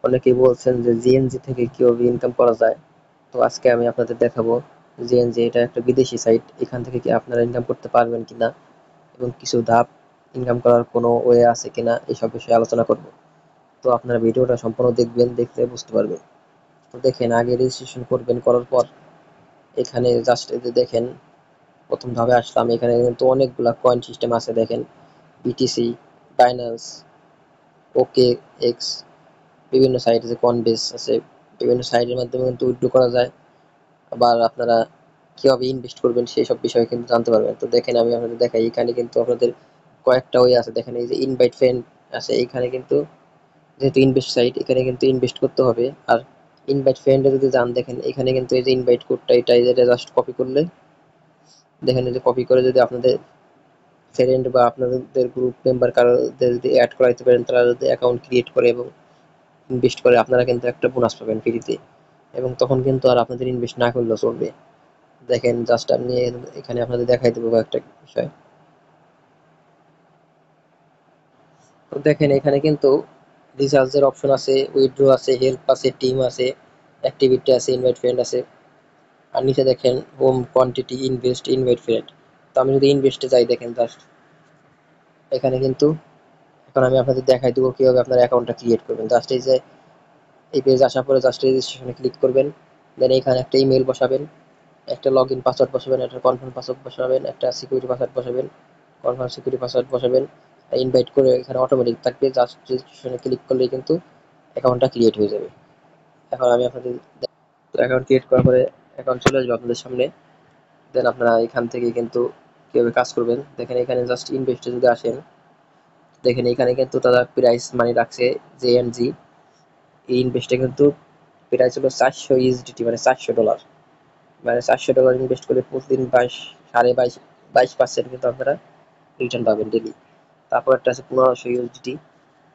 অনেকেই বলছেন যে জিএনজি থেকে কিভাবে ইনকাম করা যায়। তো আজকে আমি আপনাদের দেখাবো জিএনজি, এটা একটা বিদেশি সাইট, এখান থেকে কি আপনারা ইনকাম করতে পারবেন কিনা এবং কিছু ধাপ ইনকাম করার কোনো ওয়ে আছে কিনা এইসব বিষয়ে আলোচনা করব। তো আপনারা ভিডিওটা সম্পূর্ণ দেখবেন, দেখলে বুঝতে পারবেন। তো দেখেন, আগে রেজিস্ট্রেশন করবেন, করার পর এখানে জাস্ট এই যে দেখেন প্রথম ধাপে আসলাম, এখানে কিন্তু অনেকগুলা কয়েন সিস্টেম আছে। দেখেন বিটিসি, বাইন্যান্স, ওকে এক্স, বিভিন্ন সাইট আছে, কনবেস আছে, বিভিন্ন সাইটের মাধ্যমে কিন্তু উইথড্র করা যায়। আবার আপনারা কিভাবে ইনভেস্ট করবেন সেই সব বিষয়ে কিন্তু জানতে পারবেন। তো দেখেন আমি আপনাদের দেখাই, এখানে কিন্তু আপনাদের কয়েকটা ওয়ে আছে। দেখেন এই যে ইনভাইট ফ্রেন্ড আছে, এখানে কিন্তু যেহেতু ইনভেস্ট সাইট, এখানে কিন্তু ইনভেস্ট করতে হবে। আর ইনভাইট ফ্রেন্ডে যদি যান, দেখেন এখানে কিন্তু এই যে ইনভাইট কোডটা, এটা জাস্ট কপি করলে, দেখেন এই যে কপি করে যদি আপনাদের ফ্রেন্ড বা আপনাদের গ্রুপ মেম্বার কারোদের যদি অ্যাড করাইতে পারেন, তারা যদি অ্যাকাউন্ট ক্রিয়েট করে এবং ইনভেস্ট করে, আপনারা কিন্তু একটা বোনাস পাবেন ফ্রিতে। এবং তখন কিন্তু আর আপনাদের ইনভেস্ট না করলেও চলবে। দেখেন জাস্ট আমি এখানে আপনাদের দেখাই দেবো কয়েকটা বিষয়। তো দেখেন এখানে কিন্তু রিচার্জের অপশন আছে, উইথড্র আছে, হেল্প আছে, টিম আছে, অ্যাক্টিভিটি আছে, ইনভাইট ফ্রেন্ড আছে। আর নিচে দেখেন home, quantity, invest, invite friend. তো আমি যদি ইনভেস্টে যাই, দেখেন জাস্ট এখানে কিন্তু এখন আমি আপনাদের দেখাই দেবো কিভাবে আপনার অ্যাকাউন্টটা ক্রিয়েট করবেন। জাস্ট এই যে এই পেজ আসার পরে জাস্ট রেজিস্ট্রেশনে ক্লিক করবেন, দেন এখানে একটা ইমেল বসাবেন, একটা লগ ইন পাসওয়ার্ড বসাবেন, একটা কনফার্ম পাসওয়ার্ড বসাবেন, একটা সিকিউরিটি পাসওয়ার্ড বসাবেন, কনফার্ম সিকিউরিটি পাসওয়ার্ড বসাবেন। ইনভাইট করে এখানে অটোমেটিক থাকবে, জাস্ট রেজিস্ট্রেশনে ক্লিক করলেই কিন্তু অ্যাকাউন্টটা ক্রিয়েট হয়ে যাবে। এখন আমি আপনাদের অ্যাকাউন্ট ক্রিয়েট করার পরে অ্যাকাউন্ট চলে আসবে আপনাদের সামনে। দেন আপনারা এখান থেকে কিন্তু কীভাবে কাজ করবেন, দেখেন এখানে জাস্ট ইনভেস্টে যদি আসেন, দেখেন এখানে কিন্তু তারা প্রাইস মানি রাখছে জেএনজি। এই ইনভেস্টে কিন্তু প্রাইস হলো 400 ইউএসডিটি, মানে $400। মানে $400 ইনভেস্ট করে প্রতিদিন 22.5% কিন্তু আপনারা রিটার্ন পাবেন ডেলি। তারপর একটা আছে 1500 ইউএসডিটি,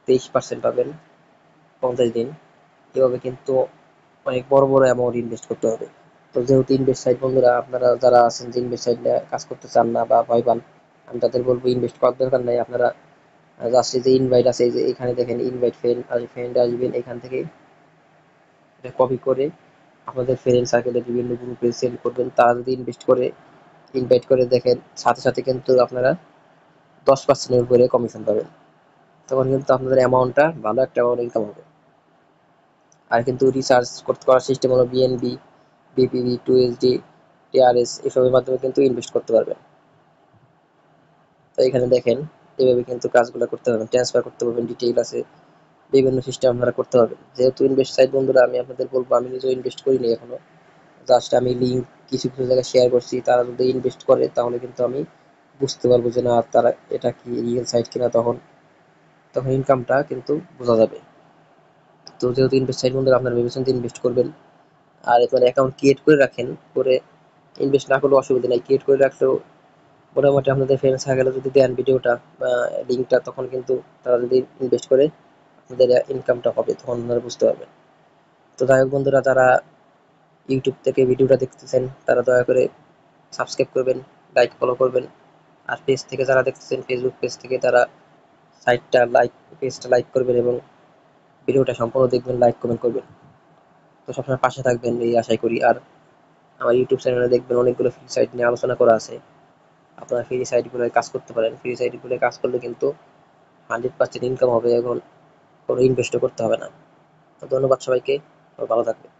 23% পাবেন 50 দিন। এভাবে কিন্তু অনেক বড় বড় অ্যামাউন্ট ইনভেস্ট করতে হবে। তো যেহেতু ইনভেস্ট সাইট, বন্ধুরা আপনারা যারা আছেন যে ইনভেস্ট সাইট নিয়ে কাজ করতে চান না বা ভয় পান, আমি তাদের বলবো ইনভেস্ট করার দরকার নাই। আপনারা জাস্ট এই যে ইনভাইট আছে, এই যে এখানে দেখেন ইনভাইট ফ্রেন্ড আর ফ্রেন্ড আসবেন, এখান থেকে এটা কপি করে আপনাদের ফ্রেন্ড সার্কেলে বিভিন্ন গ্রুপে সেন্ড করবেন। তারা যদি ইনভেস্ট করে, ইনভাইট করে, দেখেন সাথে সাথে কিন্তু আপনারা 10%-এর উপরে কমিশন পাবেন। তখন কিন্তু আপনাদের অ্যামাউন্টটা ভালো একটা অ্যামাউন্ট ইনকাম হবে। আর কিন্তু রিসার্চ করতে করার সিস্টেম হলো বিএনবি, বিপিবি, টুএসডি, টিআরএস, এসবের মাধ্যমে কিন্তু ইনভেস্ট করতে পারবেন। তো এখানে দেখেন এভাবে কিন্তু কাজগুলো করতে পারবেন, ট্রান্সফার করতে পারবেন, ডিটেইল আছে, বিভিন্ন সিস্টেম আপনারা করতে পারবেন। যেহেতু ইনভেস্ট সাইট, বন্ধুরা আমি আপনাদের বলবো, আমি নিজেও ইনভেস্ট করিনি এখনো, জাস্ট আমি লিঙ্ক কিছু কিছু জায়গায় শেয়ার করছি। তারা যদি ইনভেস্ট করে তাহলে কিন্তু আমি বুঝতে পারবো যে না, তারা এটা কি রিয়েল সাইট কিনা, তখন তখন ইনকামটা কিন্তু বোঝা যাবে। তো যেহেতু ইনভেস্ট সাইট, বন্ধুরা আপনারা ভেবেচিন্তে ইনভেস্ট করবেন। আর এখানে অ্যাকাউন্ট ক্রিয়েট করে রাখেন, করে ইনভেস্ট না করলেও অসুবিধা নাই, ক্রিয়েট করে রাখলেও মোটামুটি আপনাদের ফ্রেন্ড সার্কেলে যদি দেন ভিডিওটা বা লিঙ্কটা, তখন কিন্তু তারা যদি ইনভেস্ট করে আপনাদের ইনকামটা হবে, তখন আপনারা বুঝতে পারবেন। তো যাই হোক বন্ধুরা, যারা ইউটিউব থেকে ভিডিওটা দেখতেছেন তারা দয়া করে সাবস্ক্রাইব করবেন, লাইক, ফলো করবেন। আর পেজ থেকে যারা দেখতেছেন, ফেসবুক পেজ থেকে তারা পেজটা লাইক করবেন এবং ভিডিওটা সম্পূর্ণ দেখবেন, লাইক কমেন্ট করবেন। তো সবসময় পাশে থাকবেন এই আশাই করি। আর আমার ইউটিউব চ্যানেলে দেখবেন অনেকগুলো ফ্রি সাইট নিয়ে আলোচনা করা আছে। আপনারা ফ্রি সাইটগুলোয় কাজ করতে পারেন। ফ্রি সাইটগুলোয় কাজ করলে কিন্তু 100% ইনকাম হবে এবং কোনো ইনভেস্টও করতে হবে না। তো ধন্যবাদ সবাইকে, ভালো থাকবেন।